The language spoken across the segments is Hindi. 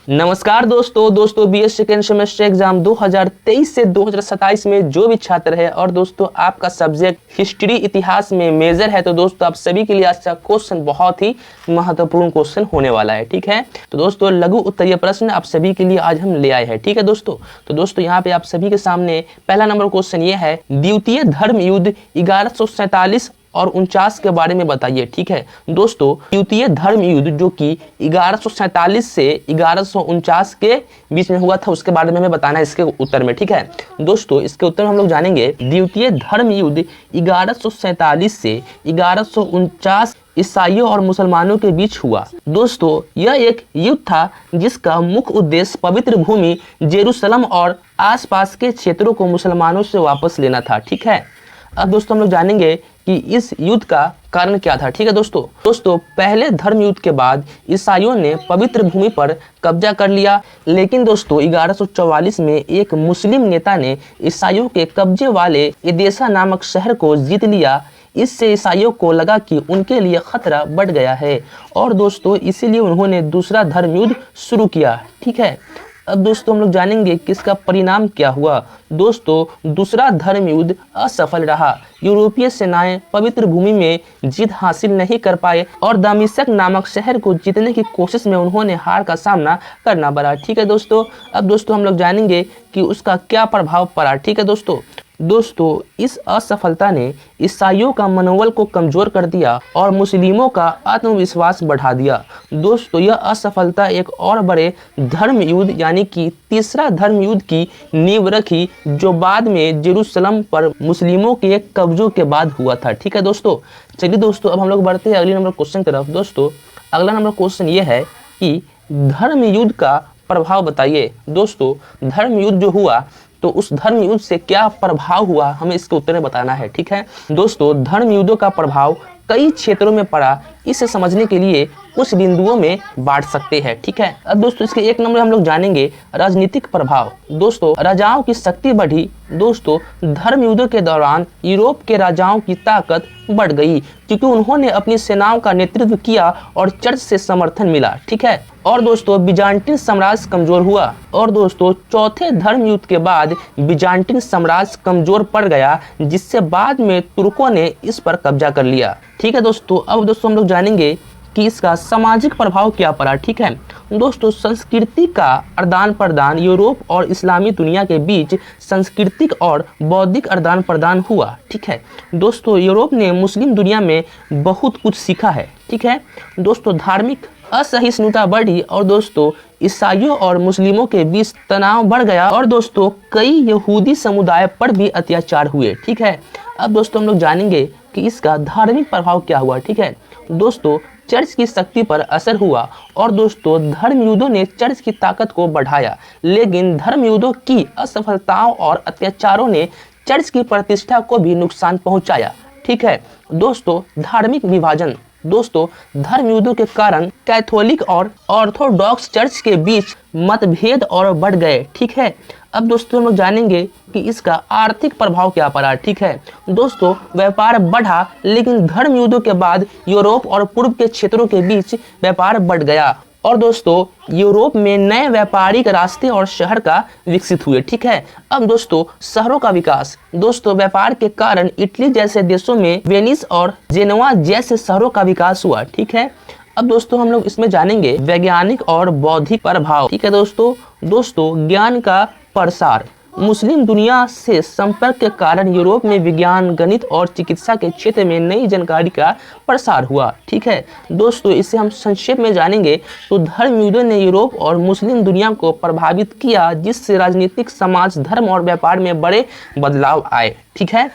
नमस्कार दोस्तों बीएस सेकेंड सेमेस्टर एग्जाम 2023 से 2027 में जो भी छात्र है और दोस्तों आपका सब्जेक्ट हिस्ट्री इतिहास में मेजर है तो दोस्तों आप सभी के लिए आज का क्वेश्चन बहुत ही महत्वपूर्ण क्वेश्चन होने वाला है। ठीक है, तो दोस्तों लघु उत्तरीय प्रश्न आप सभी के लिए आज हम ले आए हैं। ठीक है दोस्तों, तो दोस्तों यहाँ पे आप सभी के सामने पहला नंबर क्वेश्चन ये है, द्वितीय धर्म युद्ध 1147 और 49 के बारे में बताइए। ठीक है दोस्तों, द्वितीय धर्म युद्ध जो कि 1147 से 1149 के बीच में हुआ था उसके बारे में हमें बताना है इसके उत्तर में। ठीक है दोस्तों, इसके उत्तर में हम लोग जानेंगे द्वितीय धर्म युद्ध 1147 से 1149 ईसाइयों और मुसलमानों के बीच हुआ। दोस्तों यह एक युद्ध था जिसका मुख्य उद्देश्य पवित्र भूमि जेरूसलम और आसपास के क्षेत्रों को मुसलमानों से वापस लेना था। ठीक है, अब दोस्तों हम लोग जानेंगे कि इस युद्ध का कारण क्या था। ठीक है दोस्तों पहले धर्म युद्ध के बाद ईसाइयों ने पवित्र भूमि पर कब्जा कर लिया, लेकिन दोस्तों 1144 में एक मुस्लिम नेता ने ईसाइयों के कब्जे वाले एदेसा नामक शहर को जीत लिया। इससे ईसाइयों को लगा कि उनके लिए खतरा बढ़ गया है और दोस्तों इसीलिए उन्होंने दूसरा धर्म युद्ध शुरू किया। ठीक है, अब दोस्तों हम लोग जानेंगे कि इसका परिणाम क्या हुआ। दोस्तों दूसरा धर्म युद्ध असफल रहा, यूरोपीय सेनाएं पवित्र भूमि में जीत हासिल नहीं कर पाए और दमिश्क नामक शहर को जीतने की कोशिश में उन्होंने हार का सामना करना पड़ा। ठीक है दोस्तों, अब दोस्तों हम लोग जानेंगे कि उसका क्या प्रभाव पड़ा। ठीक है दोस्तों इस असफलता ने ईसाइयों का मनोबल को कमजोर कर दिया और मुस्लिमों का आत्मविश्वास बढ़ा दिया। दोस्तों यह असफलता एक और बड़े धर्म युद्ध यानी कि तीसरा धर्म युद्ध की नींव रखी जो बाद में जेरूसलम पर मुस्लिमों के कब्जों के बाद हुआ था। ठीक है दोस्तों, चलिए दोस्तों अब हम लोग बढ़ते हैं अगले नंबर क्वेश्चन की तरफ। दोस्तों अगला नंबर क्वेश्चन ये है कि धर्म युद्ध का प्रभाव बताइए। दोस्तों धर्म युद्ध जो हुआ तो उस धर्म युद्ध से क्या प्रभाव हुआ हमें इसके उत्तर में बताना है। ठीक है दोस्तों, धर्म युद्धों का प्रभाव कई क्षेत्रों में पड़ा, इसे समझने के लिए कुछ बिंदुओं में बांट सकते हैं। ठीक है, अब दोस्तों इसके एक नंबर हम लोग जानेंगे राजनीतिक प्रभाव। दोस्तों राजाओं की शक्ति बढ़ी। दोस्तों धर्म युद्धों के दौरान यूरोप के राजाओं की ताकत बढ़ गई क्योंकि उन्होंने अपनी सेनाओं का नेतृत्व किया और चर्च से समर्थन मिला। ठीक है, और दोस्तों बिजान्टिन साम्राज्य कमजोर हुआ और दोस्तों चौथे धर्म युद्ध के बाद बिजान्टिन साम्राज्य कमजोर पड़ गया जिससे बाद में तुर्कों ने इस पर कब्जा कर लिया। ठीक है दोस्तों, अब दोस्तों हम लोग जानेंगे कि इसका सामाजिक प्रभाव क्या पड़ा। ठीक है दोस्तों, संस्कृति का आदान प्रदान, यूरोप और इस्लामी दुनिया के बीच सांस्कृतिक और बौद्धिक आदान प्रदान हुआ। ठीक है दोस्तों, यूरोप ने मुस्लिम दुनिया में बहुत कुछ सीखा है। ठीक है दोस्तों, धार्मिक असहिष्णुता बढ़ी और दोस्तों ईसाइयों और मुस्लिमों के बीच तनाव बढ़ गया और दोस्तों कई यहूदी समुदाय पर भी अत्याचार हुए। ठीक है, अब दोस्तों हम लोग जानेंगे कि इसका धार्मिक प्रभाव क्या हुआ। ठीक है दोस्तों, चर्च की शक्ति पर असर हुआ और दोस्तों धर्म युद्धों ने चर्च की ताकत को बढ़ाया, लेकिन धर्म युद्धों की असफलताओं और अत्याचारों ने चर्च की प्रतिष्ठा को भी नुकसान पहुंचाया। ठीक है दोस्तों, धार्मिक विभाजन। दोस्तों धर्म युद्धों के कारण कैथोलिक और ऑर्थोडॉक्स चर्च के बीच मतभेद और बढ़ गए। ठीक है, अब दोस्तों हम लोग जानेंगे कि इसका आर्थिक प्रभाव क्या पड़ा। ठीक है दोस्तों, व्यापार बढ़ा लेकिन धर्म युद्धों के बाद यूरोप और पूर्व के क्षेत्रों के बीच व्यापार बढ़ गया और दोस्तों यूरोप में नए व्यापारिक रास्ते और शहर का विकसित हुए। ठीक है, अब दोस्तों शहरों का विकास। दोस्तों व्यापार के कारण इटली जैसे देशों में वेनिस और जेनोवा जैसे शहरों का विकास हुआ। ठीक है, अब दोस्तों हम लोग इसमें जानेंगे वैज्ञानिक और बौद्धिक प्रभाव। ठीक है दोस्तों ज्ञान का प्रसार। मुस्लिम दुनिया से संपर्क के कारण यूरोप में विज्ञान, गणित और चिकित्सा के क्षेत्र में नई जानकारी का प्रसार हुआ। ठीक है दोस्तों, इसे हम संक्षेप में जानेंगे तो धर्म युद्धों ने यूरोप और मुस्लिम दुनिया को प्रभावित किया जिससे राजनीतिक, समाज, धर्म और व्यापार में बड़े बदलाव आए। ठीक है,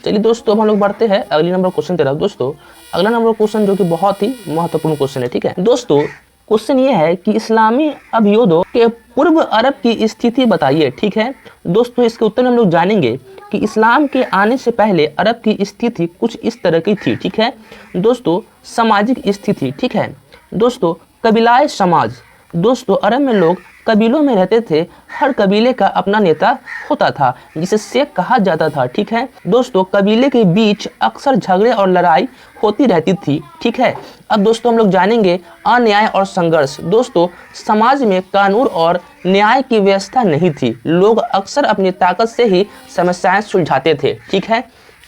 चलिए दोस्तों अब हम लोग बढ़ते हैं अगले नंबर क्वेश्चन की तरफ। दोस्तों अगला नंबर क्वेश्चन जो कि बहुत ही महत्वपूर्ण क्वेश्चन है। ठीक है दोस्तों, क्वेश्चन ये है कि इस्लामी अभियोजों के पूर्व अरब की स्थिति बताइए। ठीक है दोस्तों, इसके उत्तर में हम लोग जानेंगे कि इस्लाम के आने से पहले अरब की स्थिति कुछ इस तरह की थी। ठीक है दोस्तों, सामाजिक स्थिति। ठीक है दोस्तों, कबीलाए समाज। दोस्तों अरब में लोग कबीलों में रहते थे, हर कबीले का अपना नेता होता था जिसे शेख कहा जाता था। ठीक है दोस्तों, कबीले के बीच अक्सर झगड़े और लड़ाई होती रहती थी। ठीक है, अब दोस्तों हम लोग जानेंगे अन्याय और संघर्ष। दोस्तों, समाज में कानून और न्याय की व्यवस्था नहीं थी, लोग अक्सर अपनी ताकत से ही समस्याएं सुलझाते थे। ठीक है,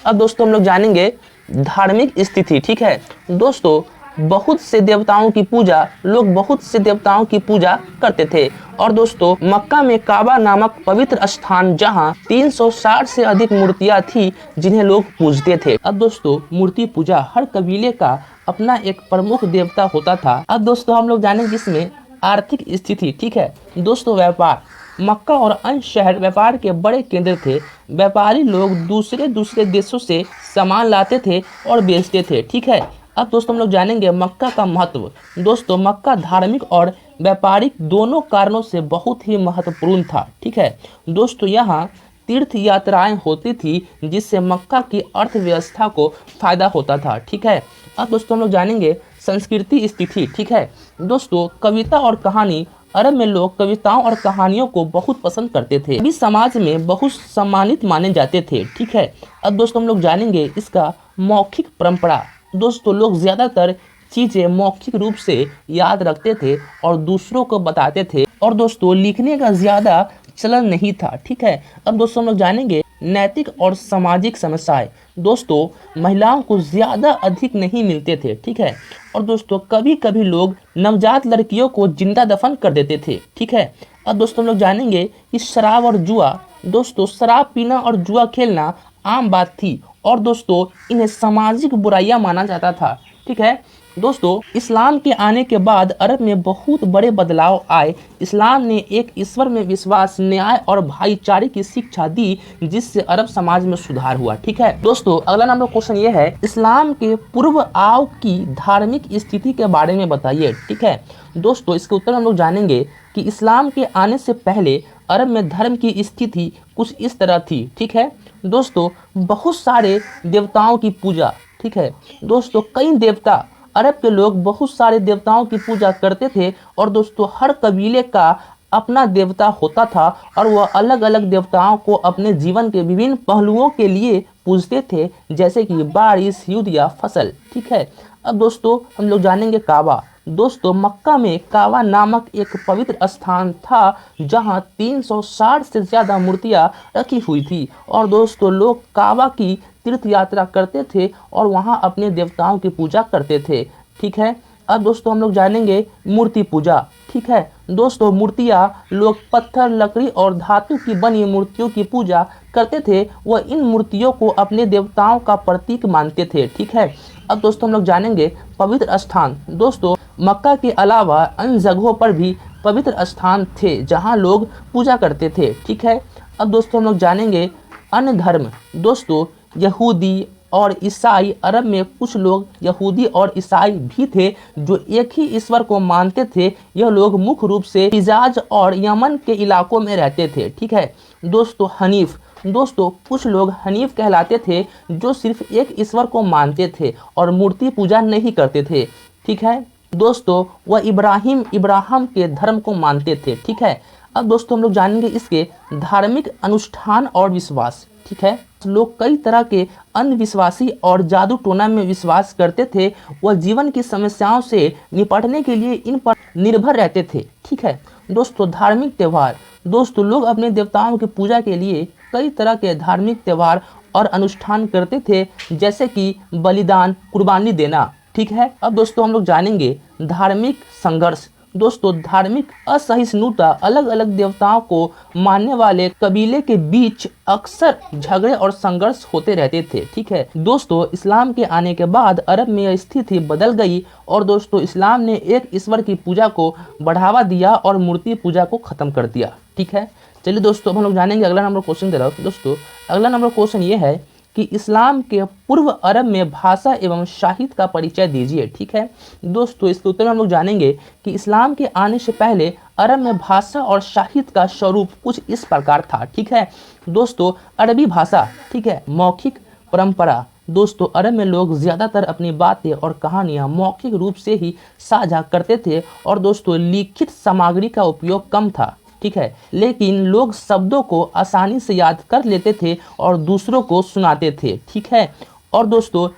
अब दोस्तों हम लोग जानेंगे धार्मिक स्थिति। ठीक है दोस्तों, बहुत से देवताओं की पूजा, लोग बहुत से देवताओं की पूजा करते थे। और दोस्तों, मक्का में काबा नामक पवित्र स्थान जहां 360 से अधिक मूर्तियां थी जिन्हें लोग पूजते थे। अब दोस्तों, मूर्ति पूजा, हर कबीले का अपना एक प्रमुख देवता होता था। अब दोस्तों हम लोग जानेंगे इसमें आर्थिक स्थिति। ठीक है दोस्तों, व्यापार, मक्का और अन्य शहर व्यापार के बड़े केंद्र थे। व्यापारी लोग दूसरे देशों से सामान लाते थे और बेचते थे। ठीक है, अब दोस्तों हम लोग जानेंगे मक्का का महत्व। दोस्तों, मक्का धार्मिक और व्यापारिक दोनों कारणों से बहुत ही महत्वपूर्ण था। ठीक है दोस्तों, यहाँ तीर्थ यात्राएं होती थी जिससे मक्का की अर्थव्यवस्था को फायदा होता था। ठीक है, अब दोस्तों हम लोग जानेंगे संस्कृति स्थिति। ठीक है दोस्तों, कविता और कहानी, अरब में लोग कविताओं और कहानियों को बहुत पसंद करते थे, अभी समाज में बहुत सम्मानित माने जाते थे। ठीक है, अब दोस्तों हम लोग जानेंगे इसका मौखिक परंपरा। दोस्तों, लोग ज़्यादातर चीज़ें मौखिक रूप से याद रखते थे और दूसरों को बताते थे। और दोस्तों, लिखने का ज़्यादा चलन नहीं था। ठीक है, अब दोस्तों हम लोग जानेंगे नैतिक और सामाजिक समस्याएं। दोस्तों, महिलाओं को ज़्यादा अधिक नहीं मिलते थे। ठीक है, और दोस्तों कभी कभी लोग नवजात लड़कियों को जिंदा दफन कर देते थे। ठीक है, अब दोस्तों हम लोग जानेंगे कि शराब और जुआ। दोस्तों, शराब पीना और जुआ खेलना आम बात थी और दोस्तों इन्हें सामाजिक बुराइयां माना जाता था। ठीक है दोस्तों, इस्लाम के आने के बाद अरब में बहुत बड़े बदलाव आए। इस्लाम ने एक ईश्वर में विश्वास, न्याय और भाईचारे की शिक्षा दी जिससे अरब समाज में सुधार हुआ। ठीक है दोस्तों, अगला नंबर क्वेश्चन ये है, इस्लाम के पूर्व आव की धार्मिक स्थिति के बारे में बताइए। ठीक है दोस्तों, इसके उत्तर हम लोग जानेंगे कि इस्लाम के आने से पहले अरब में धर्म की स्थिति कुछ इस तरह थी। ठीक है दोस्तों, बहुत सारे देवताओं की पूजा। ठीक है दोस्तों, कई देवता, अरब के लोग बहुत सारे देवताओं की पूजा करते थे और दोस्तों हर कबीले का अपना देवता होता था और वह अलग अलग देवताओं को अपने जीवन के विभिन्न पहलुओं के लिए पूजते थे, जैसे कि बारिश, युद्ध या फसल। ठीक है, अब दोस्तों हम लोग जानेंगे काबा। दोस्तों, मक्का में काबा नामक एक पवित्र स्थान था जहां 360 से ज़्यादा मूर्तियां रखी हुई थी और दोस्तों लोग काबा की तीर्थ यात्रा करते थे और वहां अपने देवताओं की पूजा करते थे। ठीक है, अब दोस्तों हम लोग जानेंगे मूर्ति पूजा। ठीक है दोस्तों, मूर्तियां, लोग पत्थर, लकड़ी और धातु की बनी मूर्तियों की पूजा करते थे। वह इन मूर्तियों को अपने देवताओं का प्रतीक मानते थे। ठीक है, अब दोस्तों हम लोग जानेंगे पवित्र स्थान। दोस्तों, मक्का के अलावा अन्य जगहों पर भी पवित्र स्थान थे जहां लोग पूजा करते थे। ठीक है, अब दोस्तों हम लोग जानेंगे अन्य धर्म। दोस्तों, यहूदी और ईसाई, अरब में कुछ लोग यहूदी और ईसाई भी थे जो एक ही ईश्वर को मानते थे। यह लोग मुख्य रूप से हिजाज और यमन के इलाकों में रहते थे। ठीक है दोस्तों, हनीफ। दोस्तों, कुछ लोग हनीफ कहलाते थे जो सिर्फ एक ईश्वर को मानते थे और मूर्ति पूजा नहीं करते थे। ठीक है दोस्तों, वह इब्राहिम के धर्म को मानते थे। ठीक है, अब दोस्तों हम लोग जानेंगे इसके धार्मिक अनुष्ठान और विश्वास। ठीक है, लोग कई तरह के अंधविश्वासी और जादू टोना में विश्वास करते थे। वह जीवन की समस्याओं से निपटने के लिए इन पर निर्भर रहते थे। ठीक है दोस्तों, धार्मिक त्यौहार। दोस्तों, लोग अपने देवताओं की पूजा के लिए कई तरह के धार्मिक त्यौहार और अनुष्ठान करते थे, जैसे कि बलिदान, कुर्बानी देना। ठीक है, अब दोस्तों हम लोग जानेंगे धार्मिक संघर्ष। दोस्तों, धार्मिक असहिष्णुता, अलग अलग देवताओं को मानने वाले कबीले के बीच अक्सर झगड़े और संघर्ष होते रहते थे। ठीक है दोस्तों, इस्लाम के आने के बाद अरब में यह स्थिति बदल गई और दोस्तों इस्लाम ने एक ईश्वर की पूजा को बढ़ावा दिया और मूर्ति पूजा को खत्म कर दिया। ठीक है, चलिए दोस्तों अब हम लोग जानेंगे अगला नंबर क्वेश्चन दे रहा हूँ। दोस्तों, अगला नंबर क्वेश्चन ये है कि इस्लाम के पूर्व अरब में भाषा एवं साहित्य का परिचय दीजिए। ठीक है दोस्तों, इसके उत्तर में हम लोग जानेंगे कि इस्लाम के आने से पहले अरब में भाषा और साहित्य का स्वरूप कुछ इस प्रकार था। ठीक है दोस्तों, अरबी भाषा, ठीक है, मौखिक परंपरा, दोस्तों अरब में लोग ज़्यादातर अपनी बातें और कहानियाँ मौखिक रूप से ही साझा करते थे और दोस्तों लिखित सामग्री का उपयोग कम था, ठीक है। लेकिन लोग शब्दों को आसानी से याद कर लेते थे और दूसरों को सुनाते थे, ठीक है। और दोस्तों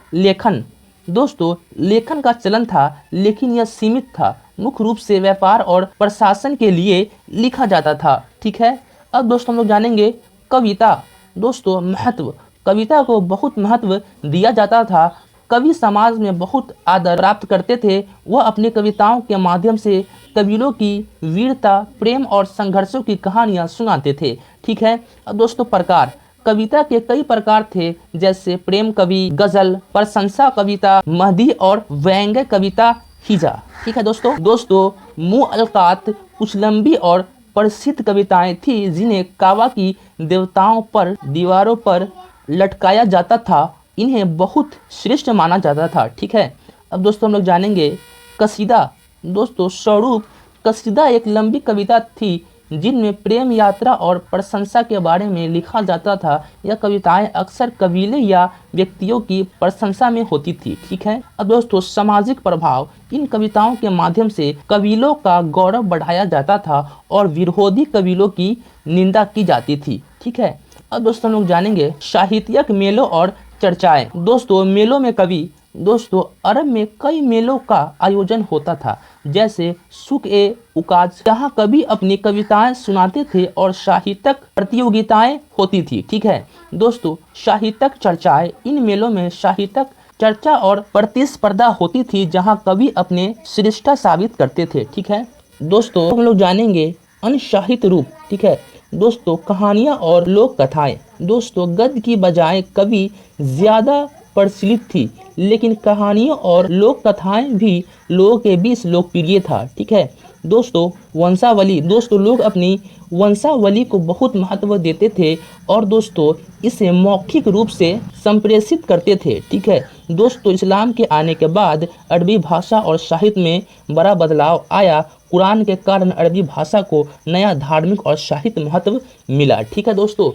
लेखन का चलन था, लेकिन यह सीमित था। मुख्य रूप से व्यापार और प्रशासन के लिए लिखा जाता था, ठीक है। अब दोस्तों हम लोग जानेंगे कविता। दोस्तों महत्व, कविता को बहुत महत्व दिया जाता था। कवि समाज में बहुत आदर प्राप्त करते थे। वह अपनी कविताओं के माध्यम से कबीलों की वीरता, प्रेम और संघर्षों की कहानियाँ सुनाते थे, ठीक है। अब दोस्तों प्रकार, कविता के कई प्रकार थे, जैसे प्रेम कवि, गजल, प्रशंसा कविता, महदी और व्यंग्य कविता, हिजा, ठीक है। दोस्तों मुअल्लक़ात कुछ लंबी और प्रसिद्ध कविताएं थी जिन्हें काबा की देवताओं पर दीवारों पर लटकाया जाता था। इन्हें बहुत श्रेष्ठ माना जाता था, ठीक है। अब दोस्तों हम लोग जानेंगे कसीदा। दोस्तों स्वरूप, कसीदा एक लंबी कविता थी जिनमें प्रेम यात्रा और प्रशंसा के बारे में लिखा जाता था। यह कविताएं अक्सर कबीले या व्यक्तियों की प्रशंसा में होती थी, ठीक है। अब दोस्तों सामाजिक प्रभाव, इन कविताओं के माध्यम से कबीलों का गौरव बढ़ाया जाता था और विरोधी कबीलों की निंदा की जाती थी, ठीक है। अब दोस्तों हम लोग जानेंगे साहित्यिक मेलों और चर्चाएं। दोस्तों मेलों में कवि, दोस्तों अरब में कई मेलों का आयोजन होता था, जैसे सुक ए उकाज, जहाँ कवि अपनी कविताएं सुनाते थे और साहित्यिक प्रतियोगिताएं होती थी, ठीक है। दोस्तों साहित्यिक चर्चाएं, इन मेलों में साहित्यिक चर्चा और प्रतिस्पर्धा होती थी जहाँ कवि अपने श्रेष्ठता साबित करते थे, ठीक है। दोस्तों हम लोग जानेंगे अन्य साहित्य रूप, ठीक है। दोस्तों कहानियाँ और लोक कथाएं। दोस्तों गद्य की बजाय कवि ज़्यादा प्रचलित थी, लेकिन कहानियों और लोक कथाएं भी लोगों के बीच लोकप्रिय था, ठीक है। दोस्तों वंशावली, दोस्तों लोग अपनी वंशावली को बहुत महत्व देते थे और दोस्तों इसे मौखिक रूप से संप्रेषित करते थे, ठीक है। दोस्तों इस्लाम के आने के बाद अरबी भाषा और साहित्य में बड़ा बदलाव आया। कुरान के कारण अरबी भाषा को नया धार्मिक और साहित्य महत्व मिला, ठीक है। दोस्तों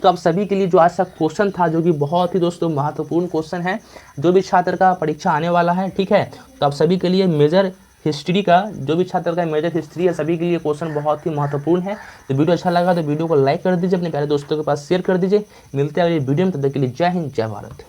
आप सभी के लिए जो आज का क्वेश्चन था, जो कि बहुत ही दोस्तों महत्वपूर्ण क्वेश्चन है, जो भी छात्र का परीक्षा आने वाला है, ठीक है। तो आप सभी के लिए मेजर हिस्ट्री का, जो भी छात्र का मेजर हिस्ट्री है, सभी के लिए क्वेश्चन बहुत ही महत्वपूर्ण है। तो वीडियो अच्छा लगा तो वीडियो को लाइक कर दीजिए, अपने प्यारे दोस्तों के पास शेयर कर दीजिए। मिलते हैं अगली वीडियो में, तब तक के लिए जय हिंद, जय भारत।